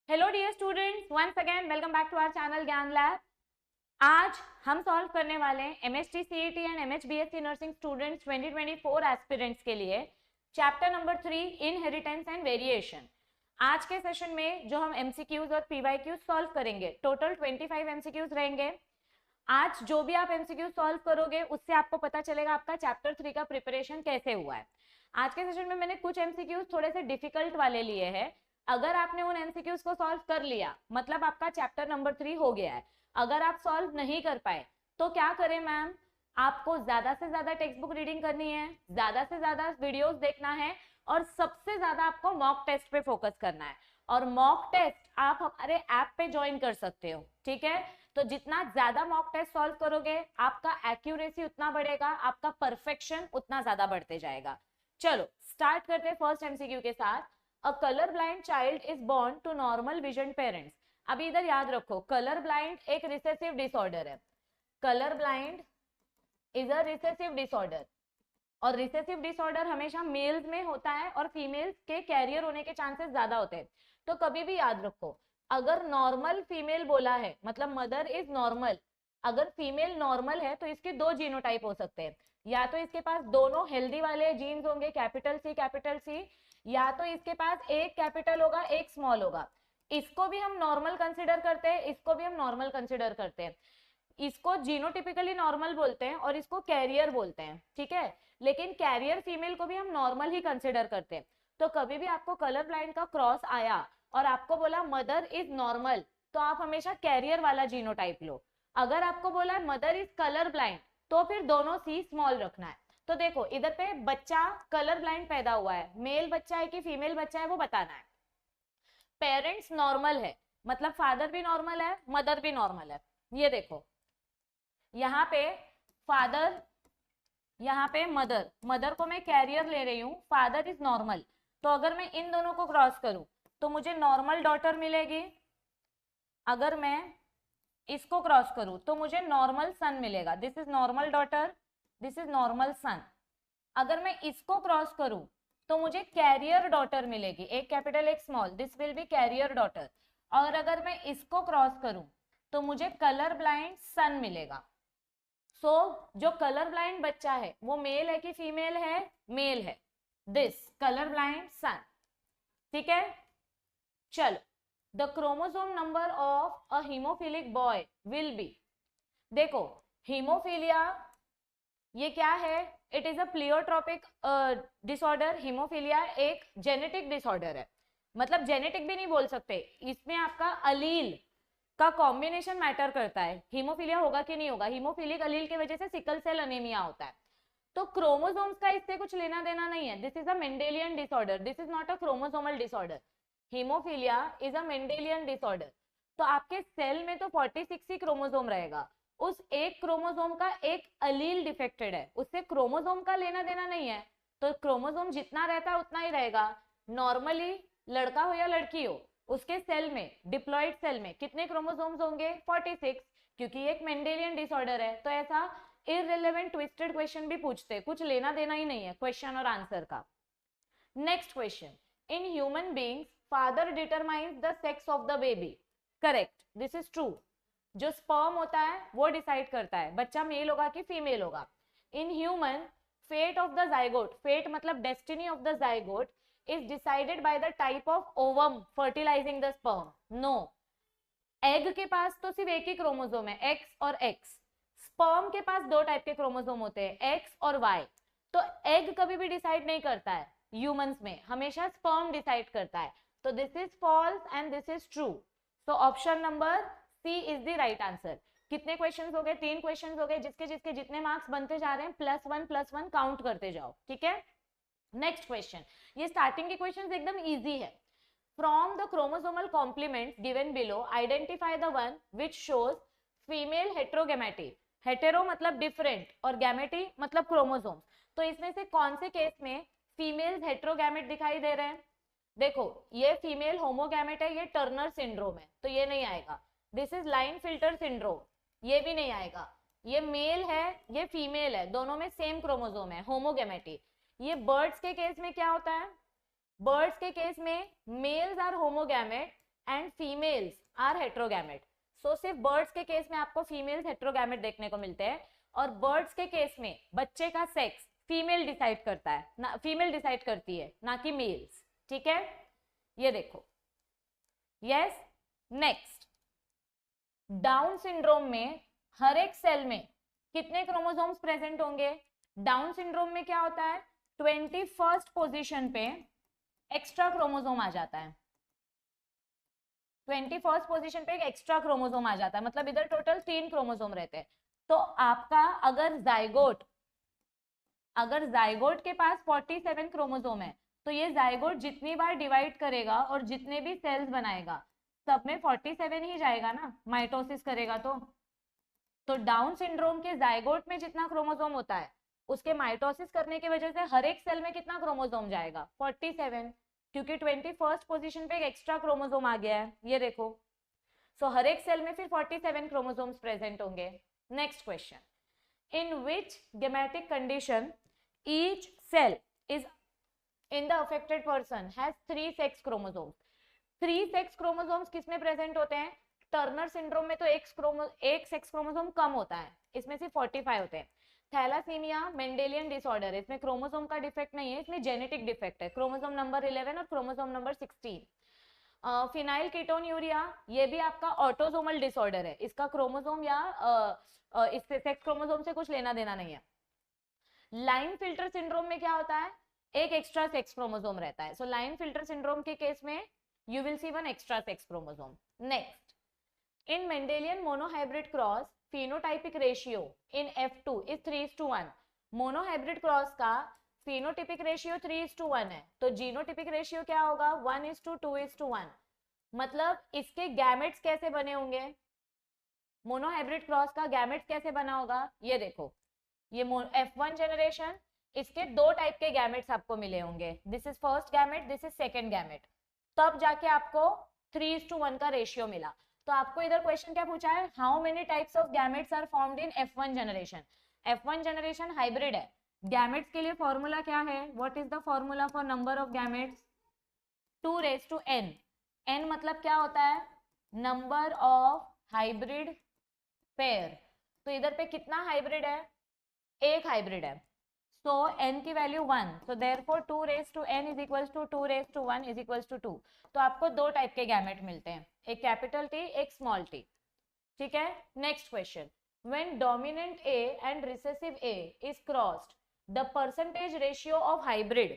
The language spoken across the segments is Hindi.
Hello dear students, once again welcome back to our channel Gyan lab. आज हम सॉल्व करने वाले हैं MST CET and MH BSc nursing students 2024 aspirants के लिए chapter number 3 inheritance and variation. आज के सेशन में जो हम एमसीक्यूज और पीवाईक्यूज सॉल्व करेंगे, टोटल 25 एमसीक्यूज रहेंगे। आज जो भी आप एमसीक्यू सॉल्व करोगे उससे आपको पता चलेगा आपका चैप्टर 3 का प्रिपरेशन कैसे हुआ है। आज के सेशन में मैंने कुछ एमसीक्यूज थोड़े से डिफिकल्ट वाले लिए हैं। अगर आपने उन एमसीक्यूज को सॉल्व कर लिया मतलब आपका चैप्टर नंबर 3 हो गया है। अगर आप सॉल्व नहीं कर पाए तो क्या करें मैम, आपको ज्यादा से ज्यादा टेक्स्ट बुक रीडिंग करनी है, ज्यादा से ज्यादा वीडियोस देखना है और सबसे ज्यादा आपको मॉक टेस्ट पे फोकस करना है। और मॉक टेस्ट आप हमारे ऐप पे ज्वाइन कर सकते हो, ठीक है। तो जितना ज्यादा मॉक टेस्ट सॉल्व करोगे आपका एक्यूरेसी उतना बढ़ेगा, आपका परफेक्शन उतना ज्यादा बढ़ते जाएगा। चलो स्टार्ट करते हैं फर्स्ट एमसीक्यू के साथ। A colour blind child is born to normal vision parents. अभी इधर याद रखो, कलर ब्लाइंड एक रिसेसिव डिसऑर्डर है। Colour blind is a recessive disorder और रिसेसिव डिसऑर्डर हमेशा मेल्स में होता है और फीमेल्स के कैरियर होने के चांसेस ज्यादा होते हैं। तो कभी भी याद रखो, अगर नॉर्मल फीमेल बोला है मतलब मदर इज नॉर्मल, अगर फीमेल नॉर्मल है तो इसके दो जीनोटाइप हो सकते हैं। या तो इसके पास दोनों हेल्दी वाले जीन्स होंगे कैपिटल सी, या तो इसके पास एक कैपिटल होगा एक स्मॉल होगा। इसको भी हम नॉर्मल कंसिडर करते हैं, इसको भी हम नॉर्मल कंसिडर करते हैं। इसको जीनोटिपिकली नॉर्मल बोलते हैं और इसको कैरियर बोलते हैं, ठीक है। लेकिन कैरियर फीमेल को भी हम नॉर्मल ही कंसिडर करते हैं। तो कभी भी आपको कलर ब्लाइंड का क्रॉस आया और आपको बोला मदर इज नॉर्मल, तो आप हमेशा कैरियर वाला जीनोटाइप लो। अगर आपको बोला है मदर इज कलर ब्लाइंड तो फिर दोनों सी स्मॉल रखना है। तो देखो इधर पे बच्चा कलर ब्लाइंड पैदा हुआ है, मेल बच्चा है कि फीमेल बच्चा है वो बताना है। पेरेंट्स नॉर्मल है मतलब फादर भी नॉर्मल है मदर भी नॉर्मल है। ये देखो यहाँ पे फादर, यहाँ पे मदर, मदर को मैं कैरियर ले रही हूँ, फादर इज नॉर्मल। तो अगर मैं इन दोनों को क्रॉस करूं तो मुझे नॉर्मल डॉटर मिलेगी। अगर मैं इसको क्रॉस करूं तो मुझे नॉर्मल सन मिलेगा। This is normal daughter, this is normal सन। अगर मैं इसको क्रॉस करूं तो मुझे कैरियर डॉटर मिलेगी, एक कैपिटल एक small, this will be carrier daughter. और अगर मैं इसको क्रॉस करूं तो मुझे कलर ब्लाइंड सन मिलेगा। सो जो कलर ब्लाइंड बच्चा है वो मेल है कि फीमेल है, मेल है। दिस कलर ब्लाइंड सन, ठीक है। चलो, the chromosome number of a hemophilic boy will be. देखो हीमोफीलिया ये क्या है, it is a pleiotropic disorder. Hemophilia एक जेनेटिक डिसऑर्डर है, मतलब जेनेटिक भी नहीं बोल सकते, इसमें आपका अलील का कॉम्बिनेशन मैटर करता है। हीमोफीलिया होगा कि नहीं होगा, हीमोफिलिक अलील की वजह से सिकल सेल अनीमिया होता है। तो क्रोमोसोम्स का इससे कुछ लेना देना नहीं है। This is a Mendelian disorder, this is not a chromosomal disorder. Haemophilia is a Mendelian disorder. तो आपके सेल में तो 46 ही क्रोमोसोम रहेगा, उस एक क्रोमोसोम का एक अलील डिफेक्टेड है, उससे क्रोमोसोम का लेना देना नहीं है। तो क्रोमोसोम जितना रहता है उतना ही रहेगा। नॉर्मली लड़का हो या लड़की हो, उसके सेल में, डिप्लॉइड सेल में कितने क्रोमोसोम्स होंगे, 46, क्योंकि एक मेंडेलियन डिसऑर्डर है। तो ऐसा इररिलेवेंट ट्विस्टेड क्वेश्चन भी पूछते, कुछ लेना देना ही नहीं है क्वेश्चन और आंसर का। Next question, in human beings father determines the sex of the baby. Correct, this is true. जो स्पर्म होता है वो डिसाइड करता है बच्चा मेल होगा कि फीमेल होगा। In human fate of the zygote, fate मतलब destiny of the zygote is decided by the type of ovum fertilising the sperm. No, egg के पास तो सिर्फ एक ही क्रोमोसोम है, एक्स और एक्स। स्पर्म के पास दो टाइप के क्रोमोसोम होते हैं, एक्स और वाई। तो एग कभी भी डिसाइड नहीं करता है ह्यूमंस में, हमेशा स्पर्म डिसाइड करता है। तो this is false and this is true. तो option number C is the right answer. कितने क्वेश्चंस हो गए, 3 क्वेश्चंस हो गए। जिसके जिसके जितने मार्क्स बनते जा रहे हैं +1 काउंट करते जाओ, ठीक है। नेक्स्ट क्वेश्चन, ये स्टार्टिंग के क्वेश्चंस एकदम इजी है। From the chromosomal complements given below, identify the one which shows female heterogamety. Hetero मतलब different और gamety मतलब chromosomes। तो इसमें से कौन से केस में फीमेल हेट्रोगैमेट दिखाई दे रहे हैं? देखो ये फीमेल होमोगैमेट है, ये टर्नर सिंड्रोम है तो ये नहीं आएगा। This is line filter syndrome, ये भी नहीं आएगा। ये मेल है ये फीमेल है, दोनों में सेम क्रोमोसोम है, होमोगैमेटी। ये बर्ड्स के केस में क्या होता है, बर्ड्स के केस में males are homogamete and females are heterogamete. So सिर्फ बर्ड्स के केस में आपको फीमेल्स हेट्रोगैमेट देखने को मिलते हैं, और बर्ड्स के केस में बच्चे का सेक्स फीमेल डिसाइड करता है ना, फीमेल डिसाइड करती है, ना कि मेल्स। ठीक है, ये देखो। यस, नेक्स्ट, डाउन सिंड्रोम में हर एक सेल में कितने क्रोमोसोम्स प्रेजेंट होंगे? डाउन सिंड्रोम में क्या होता है, 21st पोजीशन पे एक्स्ट्रा क्रोमोसोम आ जाता है। 21st पोजीशन पे एक एक्स्ट्रा क्रोमोसोम आ जाता है, मतलब इधर टोटल 3 क्रोमोसोम रहते हैं। तो आपका अगर जाइगोट के पास 47 क्रोमोसोम है, तो ये जाइगोट जितनी बार डिवाइड करेगा और जितने भी सेल्स बनाएगा सब में 47 ही जाएगा ना, माइटोसिस करेगा तो डाउन सिंड्रोम के जाइगोट में जितना क्रोमोसोम होता है, उसके माइटोसिस करने की वजह से हर एक सेल में कितना क्रोमोसोम जाएगा? 47, क्योंकि 21st पोजीशन पे एक एक्स्ट्रा क्रोमोसोम आ गया है, ये देखो। सो हर एक सेल में फिर 47 क्रोमोसोम्स प्रेजेंट होंगे। Next question, in which gametic condition each cell is in the affected person has 3 sex chromosomes. 3 sex chromosomes किसमें प्रेजेंट होते हैं? टर्नर सिंड्रोम में तो एक सेक्स क्रोमोसोम कम होता है, इसमें सिर्फ 45 होते हैं। थैलासीमिया मेंडेलियन डिसऑर्डर, इसमें क्रोमोसोम का डिफेक्ट नहीं है, इसमें जेनेटिक डिफेक्ट है, क्रोमोसोम नंबर 11 और क्रोमोसोम नंबर 16। फिनाइल कीटोन्यूरिया, ये भी आपका ऑटोसोमल डिसऑर्डर है, इसका क्रोमोसोम या इससे सेक्स क्रोमोसोम से कुछ लेना देना नहीं है। लाइन फिल्टर सिंड्रोम में क्या होता है, एक एक्स्ट्रा सेक्स क्रोमोसोम रहता है। सो लाइन फिल्टर सिंड्रोम के केस में you will see one extra sex chromosome. Next, in Mendelian monohybrid cross, phenotypic ratio in F2 is 3:1. Monohybrid cross का phenotypic ratio 3:1 है, तो जीनोटिपिक रेशियो क्या होगा? 1:2:1। मतलब इसके गैमेट्स कैसे बने होंगे? मोनोहाइब्रिड क्रॉस का गैमेट्स कैसे बना होगा? ये देखो, ये F1 जनरेशन, इसके 2 टाइप के गैमेट्स आपको मिले होंगे। This is first gamete, this is second gamete, तब जाके आपको 3:1 का रेशियो मिला। तो आपको इधर क्वेश्चन क्या पूछा है, how many types of gametes are formed in F1 generation. F1 generation hybrid है, गैमेट्स के लिए फॉर्मूला क्या है? What is the formula for number of gametes? 2n। n मतलब क्या होता है? Number of hybrid pair. तो इधर पे कितना हाइब्रिड है? एक हाइब्रिड है, so n की value 1, so therefore 2n is equals to 2(1) is equals to 2। तो आपको 2 टाइप के गैमेट मिलते हैं, एक कैपिटल T, एक स्मॉल t। ठीक है, next question, when dominant A and recessive A is crossed, the percentage ratio of hybrid।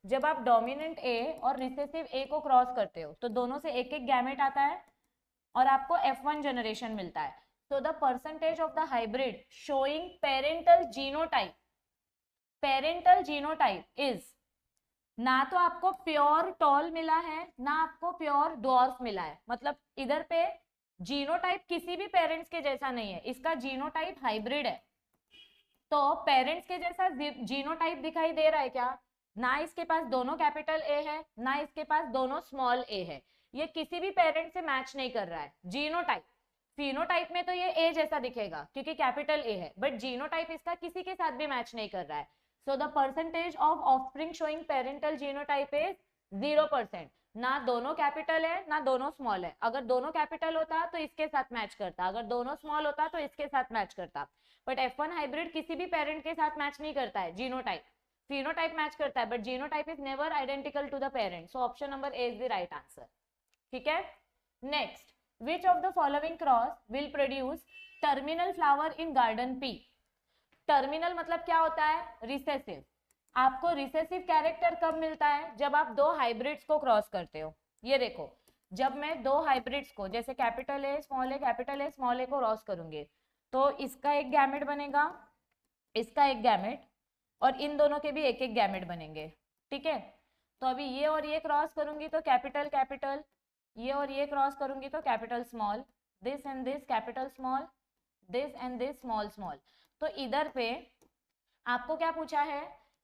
जब आप डोमिनेंट A और रिसेसिव A को क्रॉस करते हो तो दोनों से एक एक गैमेट आता है और आपको F1 जनरेशन मिलता है। so the percentage of the hybrid showing parental genotype is, ना तो आपको प्योर टॉल मिला है ना आपको प्योर डॉर्फ मिला है, मतलब इधर पे जीनोटाइप किसी भी पेरेंट्स के जैसा नहीं है, इसका जीनोटाइप हाइब्रिड है। तो पेरेंट्स के जैसा जीनोटाइप दिखाई दे रहा है क्या? ना इसके पास दोनों कैपिटल ए है ना इसके पास दोनों स्मॉल ए है, ये किसी भी पेरेंट से मैच नहीं कर रहा है जीनोटाइप। फिनोटाइप में तो ये ए जैसा दिखेगा क्योंकि कैपिटल ए है, बट जीनोटाइप इसका किसी के साथ भी मैच नहीं कर रहा है। So the percentage of offspring showing parental genotype is 0%। ना दोनों कैपिटल है ना दोनों स्मॉल है, अगर दोनों कैपिटल होता तो इसके साथ मैच करता, अगर दोनों स्मॉल होता तो इसके साथ मैच करता, बट F1 हाइब्रिड किसी भी पेरेंट के साथ मैच नहीं करता है। जीनोटाइप, फिनोटाइप मैच करता है but genotype is never identical to the parent. So option number A is the right answer. ठीक है, next, which of the following cross will produce terminal flower in garden P। Terminal मतलब क्या होता है? रिसेसिव। आपको रिसेसिव कैरेक्टर कब मिलता है? जब आप 2 हाइब्रिड्स को क्रॉस करते हो। ये देखो, जब मैं 2 हाइब्रिड्स को जैसे कैपिटल ए स्मॉल ए को क्रॉस करूंगी तो इसका एक गैमेट बनेगा, इसका एक गैमेट, और इन दोनों के भी एक एक गैमेट बनेंगे। ठीक है, तो अभी ये और ये क्रॉस करूंगी तो कैपिटल कैपिटल, ये और ये क्रॉस करूंगी तो capital small, this and this capital small, this and this small small. तो इधर पे आपको क्या पूछा है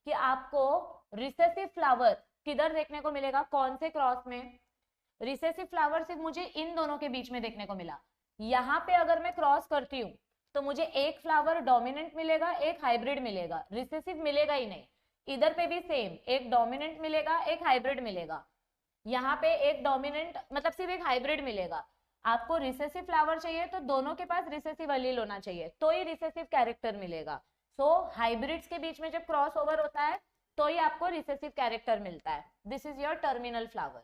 कि आपको रिसेसिव फ्लावर किधर देखने को मिलेगा, कौन से क्रॉस में? रिसेसिव फ्लावर सिर्फ मुझे इन दोनों के बीच में देखने को मिला। यहाँ पे अगर मैं क्रॉस करती हूँ तो मुझे एक फ्लावर डोमिनेंट मिलेगा एक हाइब्रिड मिलेगा, रिसेसिव मिलेगा ही नहीं। इधर पे भी सेम, एक डोमिनेंट मिलेगा एक हाइब्रिड मिलेगा। यहाँ पे एक डोमिनेंट मतलब सिर्फ एक हाइब्रिड मिलेगा। आपको रिसेसिव फ्लावर चाहिए तो दोनों के पास रिसेसिव अलील होना चाहिए, तो ही रिसेसिव कैरेक्टर मिलेगा। सो हाइब्रिड्स के बीच में जब क्रॉस ओवर होता है तो ही आपको रिसेसिव कैरेक्टर मिलता है। This is your terminal flower.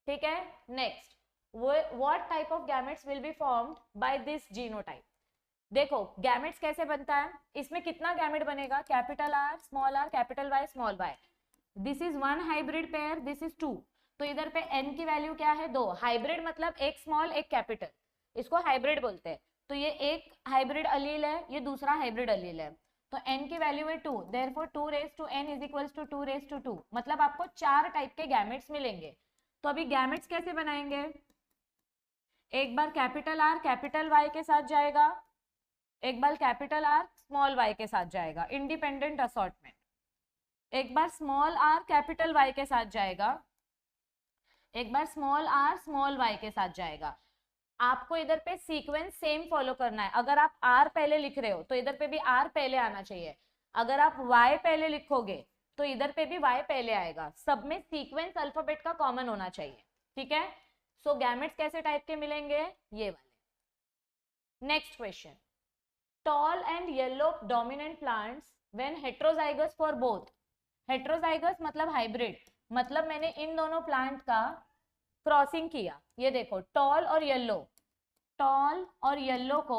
ठीक है, next, what type of gametes will be formed by this genotype. देखो गैमेट्स कैसे बनता है, इसमें कितना गैमेट बनेगा, capital R small r capital Y small y. This is one hybrid pair, this is two, तो इधर पे n की वैल्यू क्या है, 2। हाइब्रिड मतलब एक स्मॉल एक कैपिटल, इसको हाइब्रिड बोलते हैं। तो ये एक हाइब्रिड अलील है, ये दूसरा हाइब्रिड अलील है, तो n की वैल्यू है 2, therefore 2 raise to n is equals to 2 raise to 2, मतलब आपको 4 टाइप के गैमेट्स मिलेंगे। तो अभी गैमेट्स कैसे बनाएंगे, एक बार कैपिटल आर कैपिटल वाई के साथ जाएगा, एक बार कैपिटल आर स्मॉल वाई के साथ जाएगा, इंडिपेंडेंट असॉर्टमेंट। एक बार स्मॉल आर कैपिटल वाई के साथ जाएगा, एक बार स्मॉल आर स्मॉल वाई के साथ जाएगा। आपको इधर पे सीक्वेंस सेम फॉलो करना है। अगर आप आर पहले लिख रहे हो तो इधर पे भी आर पहले आना चाहिए, अगर आप वाई पहले लिखोगे तो इधर पे भी वाई पहले आएगा। सब में सीक्वेंस अल्फाबेट का कॉमन होना चाहिए। ठीक है, सो गैमेट्स कैसे टाइप के मिलेंगे, ये वाले। Next question, tall and yellow dominant plants when heterozygous for both। heterozygous मतलब हाइब्रिड, मतलब मैंने इन दोनों प्लांट का क्रॉसिंग किया। ये देखो टॉल और येलो, टॉल और येलो को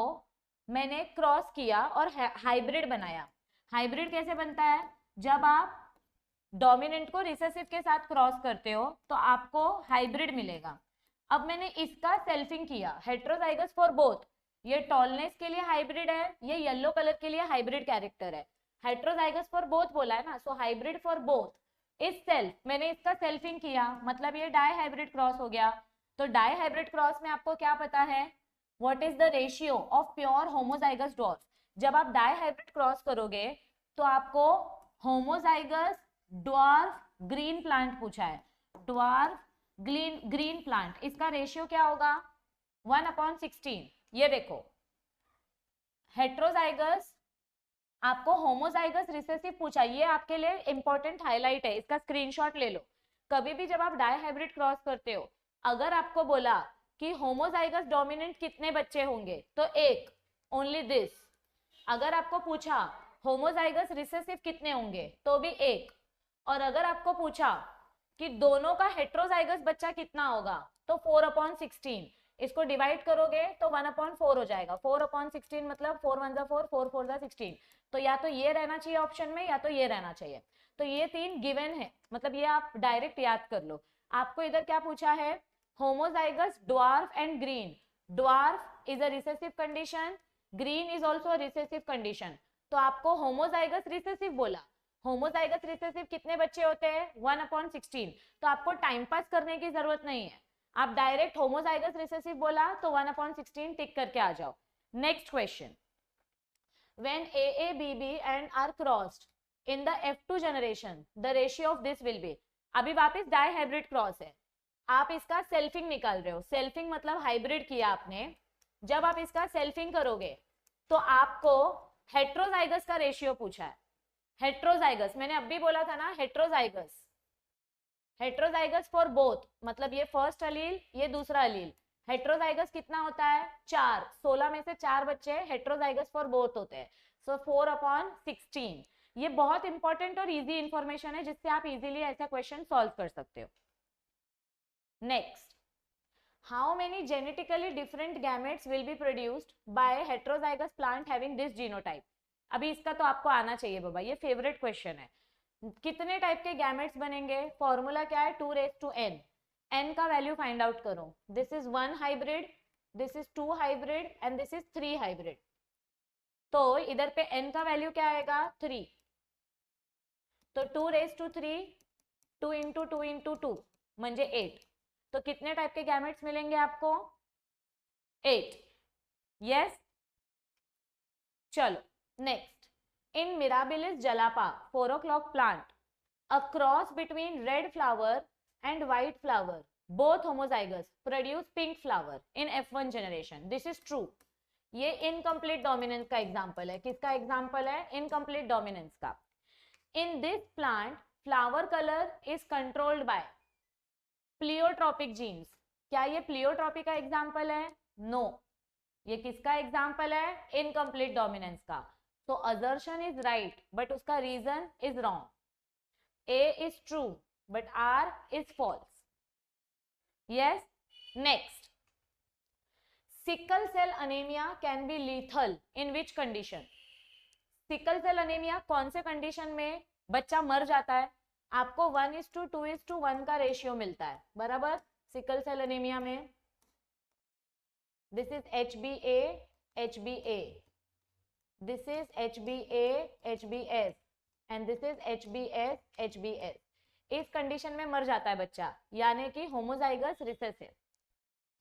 मैंने क्रॉस किया और हाइब्रिड बनाया। हाइब्रिड कैसे बनता है, जब आप डोमिनेंट को रिसेसिव के साथ क्रॉस करते हो तो आपको हाइब्रिड मिलेगा। अब मैंने इसका सेल्फिंग किया, हेट्रोजाइगस फॉर बोथ, ये टॉलनेस के लिए हाइब्रिड है, ये येलो कलर के लिए हाइब्रिड कैरेक्टर है। हेट्रोजाइगस फॉर बोथ बोला है ना, सो हाइब्रिड फॉर बोथ इस सेल्फ, मैंने इसका सेल्फिंग किया, मतलब ये डाई हाइब्रिड क्रॉस हो गया। तो डाई हाइब्रिड क्रॉस में आपको क्या पता है, what is the ratio of pure homozygous dwarf. जब आप डाई हाइब्रिड क्रॉस करोगे तो आपको होमोजाइगस ड्वार्फ ग्रीन प्लांट पूछा है, ड्वार्फ ग्रीन प्लांट, इसका रेशियो क्या होगा 1/16। ये देखो हेट्रोजाइगस आपको होमोजाइगस रिसेसिव पूछा, ये आपके लिए इंपॉर्टेंट हाईलाइट है, इसका स्क्रीनशॉट ले लो। कभी भी जब आप डाई हाइब्रिड क्रॉस करते हो, अगर आपको बोला कि होमोजाइगस डोमिनेंट कितने बच्चे होंगे तो एक, ओनली दिस। अगर आपको पूछा होमोजाइगस रिसेसिव कितने होंगे तो भी एक, और अगर आपको पूछा कि दोनों का हेट्रोजाइगस बच्चा कितना होगा तो 4/16, इसको डिवाइड करोगे तो 1/4 हो जाएगा। 4/16 मतलब 4 1 4 4 4 16, तो या तो ये रहना चाहिए ऑप्शन में या तो ये रहना चाहिए। तो ये 3 गिवन है, मतलब ये आप डायरेक्ट याद कर लो। आपको इधर क्या पूछा है, homozygous dwarf and green. Dwarf is a recessive condition, green is also recessive condition, तो आपको होमोजाइगस रिसेसिव बोला। होमोजाइगस रिसेसिव कितने बच्चे होते हैं 1/16, तो आपको टाइम पास करने की जरूरत नहीं है, आप डायरेक्ट होमोजाइगस रिसेसिव बोला तो 1/16 टिक करके आ जाओ। Next question, when AABB and are crossed in the F2 generation the ratio of this will be। अभी वापस डाई हाइब्रिड क्रॉस है, आप इसका सेल्फिंग निकाल रहे हो, सेल्फिंग मतलब हाइब्रिड किया आपने। जब आप इसका सेल्फिंग करोगे तो आपको हेट्रोजाइगस का रेशियो पूछा है। हेट्रोजाइगस मैंने अभी बोला था ना, हेट्रोजाइगस, हेट्रोजाइगस फॉर बोथ मतलब ये फर्स्ट अलील ये दूसरा अलील। हेट्रोजाइगस कितना होता है 4, 16 में से 4 बच्चे हेट्रोजाइगस फॉर बोथ होते हैं, सो 4/16। ये बहुत इंपॉर्टेंट और इजी इंफॉर्मेशन है जिससे आप इजीली ऐसा क्वेश्चन सॉल्व कर सकते हो। Next, how many genetically different gametes will be produced by heterozygous plant having this genotype. अभी इसका तो आपको आना चाहिए बाबा, ये फेवरेट क्वेश्चन है। कितने टाइप के गैमेट्स बनेंगे, फॉर्मूला क्या है 2n, n का वैल्यू फाइंड आउट करो। This is 1 hybrid, this is 2 hybrid and this is 3 hybrid. तो इधर पे n का वैल्यू क्या आएगा 3, तो 2^3, 2 इंटू 2 इंटू 2 म्हणजे 8। तो कितने टाइप के गैमेट्स मिलेंगे आपको 8। यस, चलो next, in Mirabilis jalapa 4 o'clock plant, a cross between red flower and white flower, both homozygous, produce pink flower in F1 generation. This is true. ये इनकम्प्लीट डोमिनेंस का एग्जाम्पल है, किसका एग्जाम्पल है इनकम्प्लीट डोमिनेंस का। In this plant flower colour is controlled by, pleiotropic genes, क्या ये प्लियोट्रॉपी का एग्जाम्पल है? नो। ये किसका एग्जाम्पल है? इनकम्प्लीट डोमिनेंस का। तो असर्शन इज राइट बट उसका reason is wrong. A is true but R is false. Yes. Next, sickle cell anemia can be lethal in which condition? Sickle cell anaemia कौन से कंडीशन में बच्चा मर जाता है? आपको 1:2:1 का रेशियो मिलता है, बराबर. सिकल सेल अनीमिया में this is HbA HbA, this is HbA HbS and this is HbS HbS. इस कंडीशन में मर जाता है बच्चा, यानी कि होमोजाइगस रिसेसिव.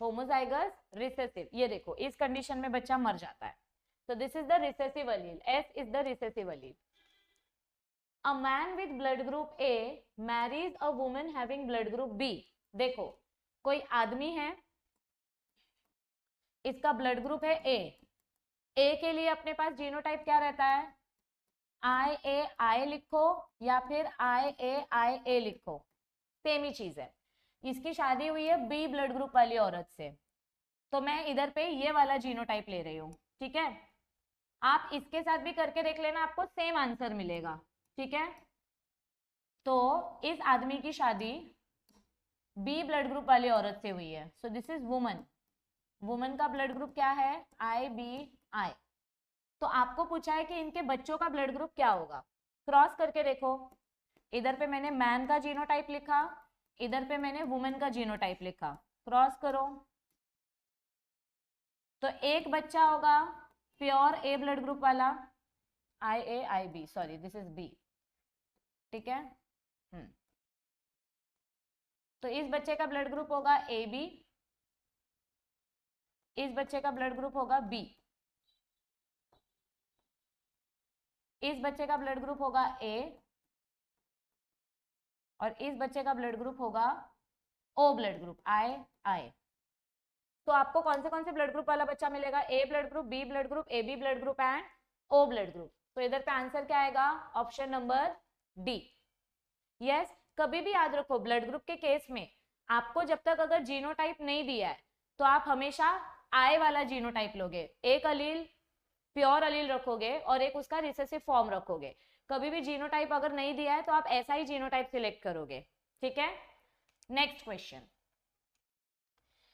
होमोजाइगस रिसेसिव, ये देखो इस कंडीशन में बच्चा मर जाता है. So this is the recessive allele. S is the recessive allele. A man with blood group A marries a woman having blood group B. देखो कोई आदमी है, इसका ब्लड ग्रुप है A. A के लिए अपने पास जीनोटाइप क्या रहता है? IA लिखो या फिर IA लिखो, सेम ही चीज है. इसकी शादी हुई है B ब्लड ग्रुप वाली औरत से, तो मैं इधर पे ये वाला जीनोटाइप ले रही हूँ. ठीक है, आप इसके साथ भी करके देख लेना, आपको सेम आंसर मिलेगा. ठीक है, तो इस आदमी की शादी बी ब्लड ग्रुप वाली औरत से हुई है. So this is woman. Woman का ब्लड ग्रुप क्या है? IBI. तो आपको पूछा है कि इनके बच्चों का ब्लड ग्रुप क्या होगा. क्रॉस करके देखो, इधर पे मैंने मैन का जीनोटाइप लिखा, इधर पे मैंने वुमन का जीनोटाइप लिखा. क्रॉस करो तो एक बच्चा होगा प्योर A ब्लड ग्रुप वाला, IAIB, sorry this is B. ठीक है, तो इस बच्चे का ब्लड ग्रुप होगा AB, इस बच्चे का ब्लड ग्रुप होगा B, इस बच्चे का ब्लड ग्रुप होगा A और इस बच्चे का ब्लड ग्रुप होगा O ब्लड ग्रुप, II. तो आपको कौन से ब्लड ग्रुप वाला बच्चा मिलेगा? A blood group, B blood group, AB blood group and O blood group. तो इधर पे आंसर क्या आएगा? Option number D. यस, कभी भी याद रखो ब्लड ग्रुप के केस में आपको जब तक अगर जीनोटाइप नहीं दिया है तो आप हमेशा I वाला जीनोटाइप लोगे. एक अलील प्योर अलील रखोगे और एक उसका रिसेसिव फॉर्म रखोगे. कभी भी जीनोटाइप अगर नहीं दिया है तो आप ऐसा ही जीनोटाइप सिलेक्ट करोगे. ठीक है, next question.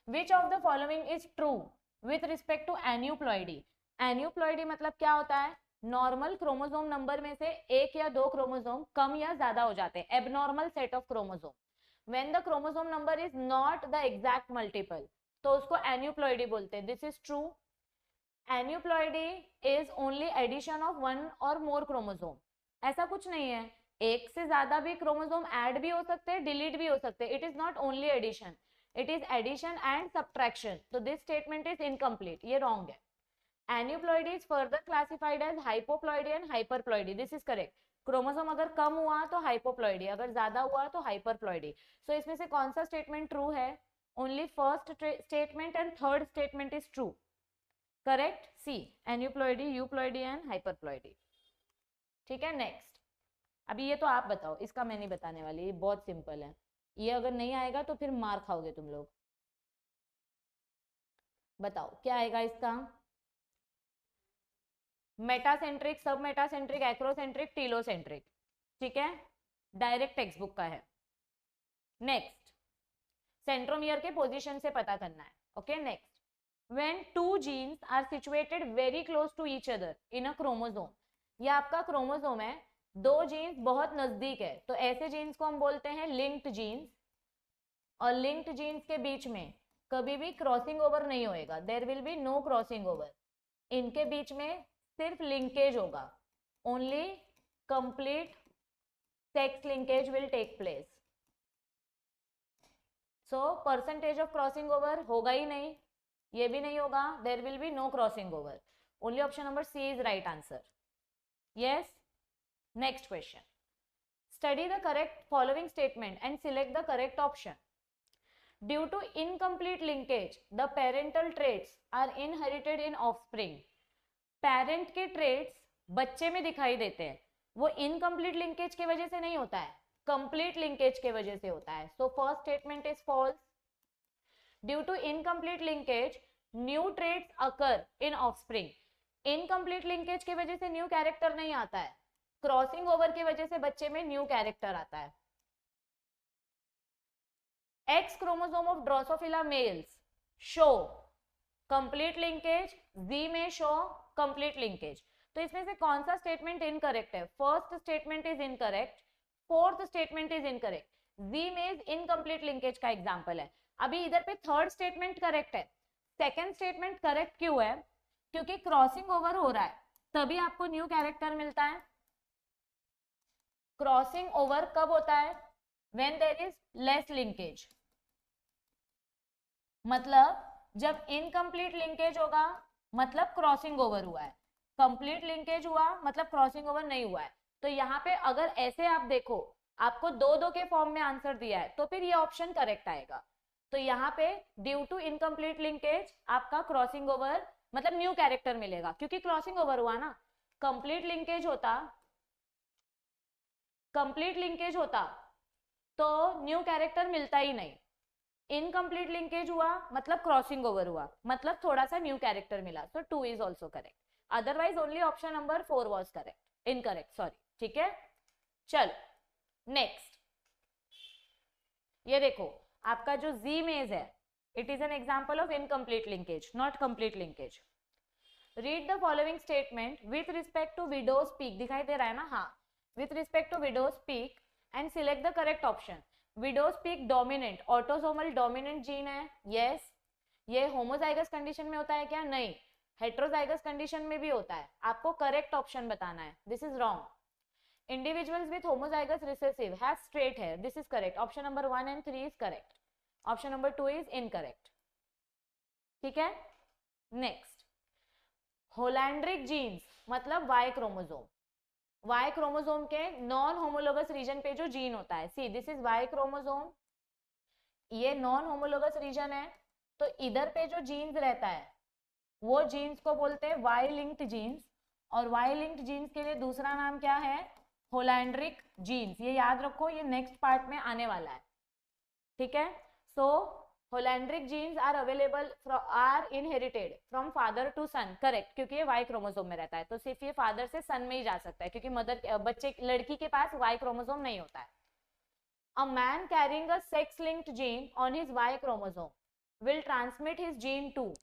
Which of the following is true with respect to aneuploidy? Aneuploidy मतलब क्या होता है? नॉर्मल क्रोमोसोम नंबर में से एक या दो क्रोमोसोम कम या ज्यादा हो जाते हैं. Abnormal set of chromosome. When the chromosome number is not the exact multiple, तो उसको एन्यूप्लॉइडी बोलते हैं. This is true. Aneuploidy is only addition of one और मोर क्रोमोसोम. ऐसा कुछ नहीं है, एक से ज्यादा भी क्रोमोसोम ऐड भी हो सकते हैं, डिलीट भी हो सकते हैं. It is not only addition, it is addition and subtraction. So this statement is incomplete. ये wrong है. Aneuploidy is further classified as hypoploidy and hyperploidy. This is correct. Chromosome अगर कम हुआ तो हाइपोप्लॉइडी, अगर ज्यादा हुआ तो हाइपरप्लॉइडी. सो इसमें से कौन सा स्टेटमेंट ट्रू है? Only first statement and third statement is true. Correct. C, aneuploidy, euploidy and hyperploidy. ठीक है, नेक्स्ट. अभी ये तो आप बताओ, इसका मैं नहीं बताने वाली, ये बहुत सिंपल है. ये अगर नहीं आएगा तो फिर मार खाओगे तुम लोग. बताओ क्या आएगा इसका? मेटासेंट्रिक, सब मेटासेंट्रिक, एक्रोसेंट्रिक, टीलोसेंट्रिक. ठीक है, डायरेक्ट टेक्स्ट बुक का है. नेक्स्ट, सेंट्रोमियर के पोजीशन से पता करना है. Okay, next. When two genes are situated very close to each other in a chromosome, ये आपका क्रोमोसोम है, दो जीन्स बहुत नजदीक है, तो ऐसे जीन्स को हम बोलते हैं लिंक्ड जीन्स. और लिंक्ड जीन्स के बीच में कभी भी क्रॉसिंग ओवर नहीं होएगा. There will be no crossing over. इनके बीच में सिर्फ लिंकेज होगा. Only complete sex linkage will take place. So percentage of crossing over होगा ही नहीं, ये भी नहीं होगा. There will be no crossing over. Only option number C is right answer. Yes. Next question. Study the correct following statement and select the correct option. Due to incomplete linkage, the parental traits are inherited in offspring. Parent के traits बच्चे में दिखाई देते हैं, वो incomplete linkage की वजह से नहीं होता है. कंप्लीट लिंकेज के वजह से होता है. So first statement is false. Due to incomplete linkage new traits occur in offspring. Incomplete linkage की वजह से न्यू कैरेक्टर नहीं आता है, क्रॉसिंग ओवर की वजह से बच्चे में न्यू कैरेक्टर आता है. X chromosome of Drosophila males show complete linkage, Z में show complete linkage. तो इसमें से कौन सा स्टेटमेंट इनकरेक्ट है? First statement is incorrect, fourth statement is incorrect. Z में इनकम्प्लीट लिंकेज का एग्जांपल है. अभी इधर पे थर्ड स्टेटमेंट करेक्ट है. सेकंड स्टेटमेंट करेक्ट क्यों है? क्योंकि क्रॉसिंग ओवर हो रहा है, तभी आपको न्यू कैरेक्टर मिलता है. क्रॉसिंग ओवर कब होता है? When there is less linkage. मतलब जब इनकम्प्लीट लिंकेज होगा मतलब क्रॉसिंग ओवर हुआ है, कंप्लीट लिंकेज हुआ मतलब क्रॉसिंग ओवर नहीं हुआ है. तो यहाँ पे अगर ऐसे आप देखो, आपको दो दो के फॉर्म में आंसर दिया है, तो फिर ये ऑप्शन करेक्ट आएगा. तो यहाँ पे ड्यू टू इनकम्प्लीट लिंकेज आपका क्रॉसिंग ओवर मतलब न्यू कैरेक्टर मिलेगा, क्योंकि क्रॉसिंग ओवर हुआ ना. कंप्लीट लिंकेज होता तो न्यू कैरेक्टर मिलता ही नहीं. इनकम्प्लीट लिंकेज हुआ मतलब क्रॉसिंग ओवर हुआ, मतलब थोड़ा सा न्यू कैरेक्टर मिला. सो 2 is also correct. Otherwise only option number 4 was correct, incorrect, sorry. ठीक है, चलो नेक्स्ट. ये देखो आपका जो जी मेज है, it is an example of incomplete linkage, not complete linkage. Read the following statement with respect to widow's peak. दिखाई दे रहा है ना? हाँ. With respect to widow's peak and select the correct option. Widow's peak dominant, autosomal dominant gene है. यस. ये होमोजाइगस कंडीशन में होता है क्या? नहीं. हेट्रोजाइगस कंडीशन में भी होता है. आपको करेक्ट ऑप्शन बताना है. This is wrong. Individuals with homozygous recessive have straight hair. This is correct. Option number 1 and 3 is correct. Option number 2 is incorrect. ठीक है, नेक्स्ट. होलैंड्रिक जीन्स मतलब वाई क्रोमोसोम. वाई क्रोमोसोम के नॉन होमोलोगस रीजन पे जो जीन होता है, see this is Y chromosome, ये नॉन होमोलोगस रीजन है. तो इधर पे जो जीन्स रहता है वो जीन्स को बोलते हैं वाई लिंक्ड जीन्स. और वाई लिंक्ड जीन्स के लिए दूसरा नाम क्या है? Holandric genes. ये याद रखो, ये नेक्स्ट पार्ट में आने वाला है. ठीक है. So holandric genes are available, are inherited from father to son. Correct, क्योंकि ये वाई क्रोमोसोम में रहता है, तो सिर्फ ये फादर से सन में ही जा सकता है, क्योंकि मदर बच्चे लड़की के पास वाई क्रोमोसोम नहीं होता है. A man carrying a sex linked gene on his Y chromosome will transmit his gene to.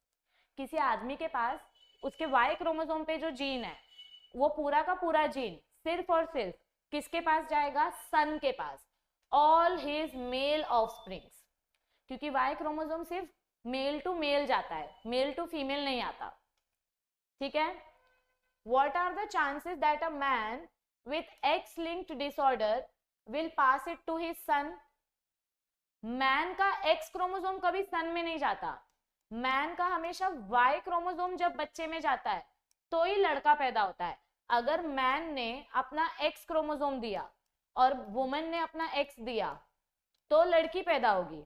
किसी आदमी के पास उसके वाई क्रोमोसोम पे जो जीन है, वो पूरा का पूरा जीन सिर्फ और सिर्फ किसके पास जाएगा? सन के पास. ऑल हिज मेल ऑफस्प्रिंग्स, क्योंकि वाई क्रोमोसोम सिर्फ मेल टू मेल जाता है, मेल टू फीमेल नहीं आता. ठीक है. What are the chances that a man with X linked disorder will pass it to his son. Man का एक्स क्रोमोसोम कभी सन में नहीं जाता. मैन का हमेशा वाई क्रोमोसोम जब बच्चे में जाता है तो ही लड़का पैदा होता है. अगर मैन ने अपना एक्स क्रोमोसोम दिया और वुमन ने अपना एक्स दिया तो लड़की पैदा होगी.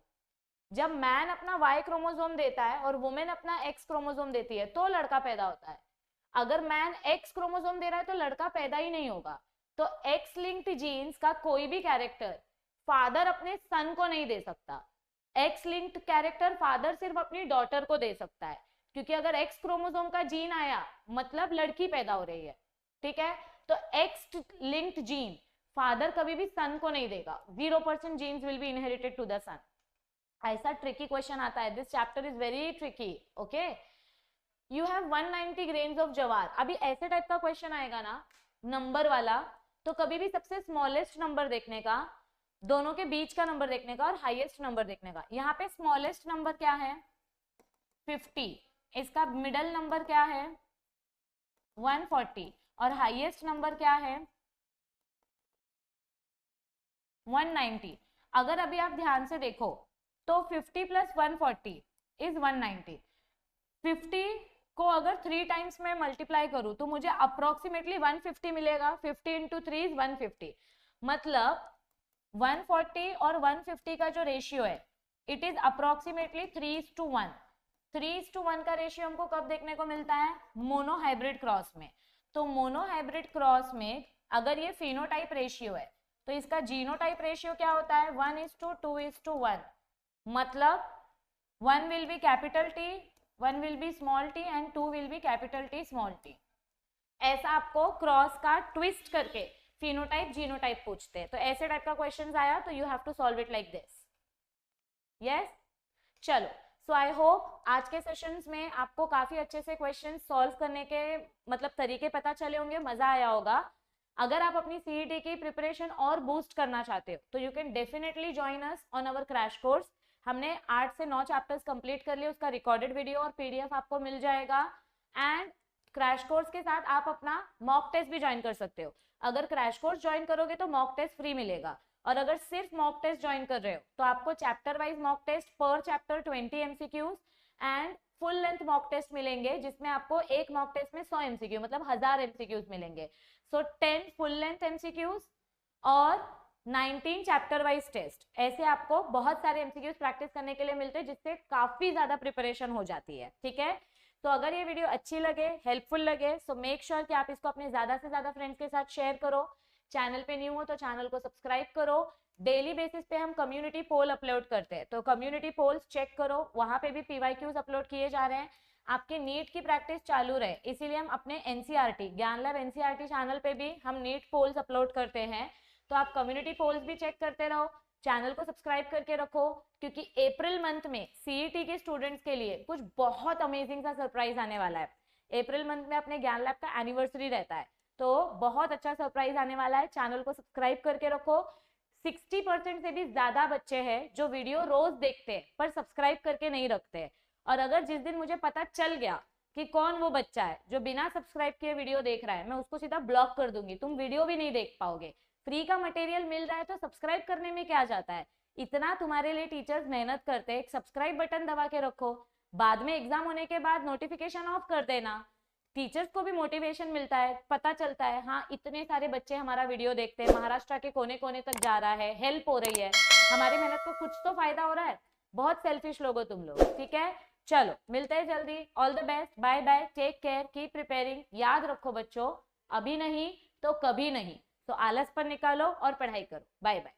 जब मैन अपना वाई क्रोमोसोम देता है और वुमेन अपना एक्स क्रोमोसोम देती है तो लड़का पैदा होता है. अगर मैन एक्स क्रोमोसोम दे रहा है तो लड़का पैदा ही नहीं होगा. तो एक्स लिंक्ड जीन्स का कोई भी कैरेक्टर फादर अपने सन को नहीं दे सकता. एक्स लिंक्ड कैरेक्टर फादर सिर्फ अपनी डॉटर को दे सकता है, क्योंकि अगर एक्स क्रोमोसोम का जीन आया मतलब लड़की पैदा हो रही है. ठीक है. तो एक्स लिंक्ड जीन फादर कभी भी सन को नहीं देगा. 0% genes will be inherited to the son. ऐसा ट्रिकी क्वेश्चन आता है. This chapter is very tricky. Okay. You have 190 grains of jowar. अभी ऐसे टाइप का क्वेश्चन आएगा ना नंबर वाला, तो कभी भी सबसे स्मॉलेस्ट नंबर देखने का, दोनों के बीच का नंबर देखने का और हाईएस्ट नंबर देखने का. यहाँ पे स्मॉलेस्ट नंबर क्या है? 50. इसका मिडल नंबर क्या है? 140. और हाईएस्ट नंबर क्या है? 190. अगर अभी आप ध्यान से देखो तो 50 प्लस 140 इज 190. 50 को अगर 3 टाइम्स में मल्टीप्लाई करूं तो मुझे अप्रोक्सीमेटली 150 मिलेगा. 50 इंटू 3 इज 150. मतलब 140 और 150 का जो रेशियो है इट इज अप्रोक्सीमेटली 3:1. 3:1 का रेशियो हमको कब देखने को मिलता है? मोनोहाइब्रिड क्रॉस में. तो मोनोहाइब्रिड क्रॉस में अगर ये फिनोटाइप रेशियो है तो इसका जीनोटाइप रेशियो क्या होता है 1:2:1, मतलब 1 will be capital T, 1 will be small t and 2 will be capital T small t। ऐसा आपको क्रॉस का ट्विस्ट करके फिनोटाइप जीनोटाइप पूछते हैं, तो ऐसे टाइप का क्वेश्चन आया तो you have to solve it like this. Yes, चलो, सो आई होप आज के सेशंस में आपको काफी अच्छे से क्वेश्चन सॉल्व करने के मतलब तरीके पता चले होंगे, मजा आया होगा। अगर आप अपनी सीईटी की प्रिपरेशन और बूस्ट करना चाहते हो तो you can definitely join us on our crash course. हमने 8 से 9 चैप्टर्स कंप्लीट कर लिए, उसका रिकॉर्डेड वीडियो और पीडीएफ आपको मिल जाएगा। एंड क्रैश कोर्स के साथ आप अपना मॉक टेस्ट भी ज्वाइन कर सकते हो। अगर क्रैश कोर्स ज्वाइन करोगे तो मॉक टेस्ट फ्री मिलेगा, और अगर सिर्फ मॉक टेस्ट ज्वाइन कर रहे हो तो आपको चैप्टर वाइज मॉक टेस्ट पर chapter 20 MCQs and full length mock test मिलेंगे, जिसमें आपको एक मॉक टेस्ट में 100 एमसीक्यू मतलब 1000 एमसीक्यूज मिलेंगे। सो 10 फुल लेंथ एमसीक्यूज और 19 चैप्टर वाइज टेस्ट, ऐसे आपको बहुत सारे एमसीक्यूज प्रैक्टिस करने के लिए मिलते हैं, जिससे काफी ज्यादा प्रिपरेशन हो जाती है। ठीक है, तो अगर ये वीडियो अच्छी लगे, हेल्पफुल लगे, सो मेक श्योर कि आप इसको अपने ज्यादा से ज्यादा फ्रेंड्स के साथ शेयर करो। चैनल पे न्यू हो तो चैनल को सब्सक्राइब करो। डेली बेसिस पे हम कम्युनिटी पोल अपलोड करते हैं, तो कम्युनिटी पोल्स चेक करो, वहां पे भी पीवाईक्यूज अपलोड किए जा रहे हैं। आपके नीट की प्रैक्टिस चालू रहे, इसीलिए हम अपने एनसीईआरटी ज्ञान लैब एनसीईआरटी चैनल पे भी हम नीट पोल्स अपलोड करते हैं, तो आप कम्युनिटी पोल्स भी चेक करते रहो, चैनल को सब्सक्राइब करके रखो, क्योंकि अप्रैल मंथ में सीईटी के स्टूडेंट्स के लिए कुछ बहुत अमेजिंग सा सरप्राइज आने वाला है। अप्रैल मंथ में अपने ज्ञान लैब का एनिवर्सरी रहता है, तो बहुत अच्छा सरप्राइज आने वाला है। चैनल को सब्सक्राइब करके रखो। 60% से भी ज्यादा बच्चे हैं जो वीडियो रोज देखते हैं पर सब्सक्राइब करके नहीं रखते हैं, और अगर जिस दिन मुझे पता चल गया कि कौन वो बच्चा है जो बिना सब्सक्राइब किए वीडियो देख रहा है, मैं उसको सीधा ब्लॉक कर दूंगी, तुम वीडियो भी नहीं देख पाओगे। फ्री का मटेरियल मिल रहा है तो सब्सक्राइब करने में क्या जाता है, इतना तुम्हारे लिए टीचर्स मेहनत करते हैं, एक सब्सक्राइब बटन दबा के रखो। बाद में एग्जाम होने के बाद नोटिफिकेशन ऑफ कर देना, टीचर्स को भी मोटिवेशन मिलता है, पता चलता है हाँ इतने सारे बच्चे हमारा वीडियो देखते हैं, महाराष्ट्र के कोने कोने तक जा रहा है, हेल्प हो रही है, हमारी मेहनत को कुछ तो फायदा हो रहा है। बहुत सेल्फिश लोग हो तुम लोग। ठीक है, चलो मिलते हैं जल्दी। All the best, bye bye, take care, keep preparing. याद रखो बच्चों, अभी नहीं तो कभी नहीं, तो आलस पर निकालो और पढ़ाई करो। Bye bye.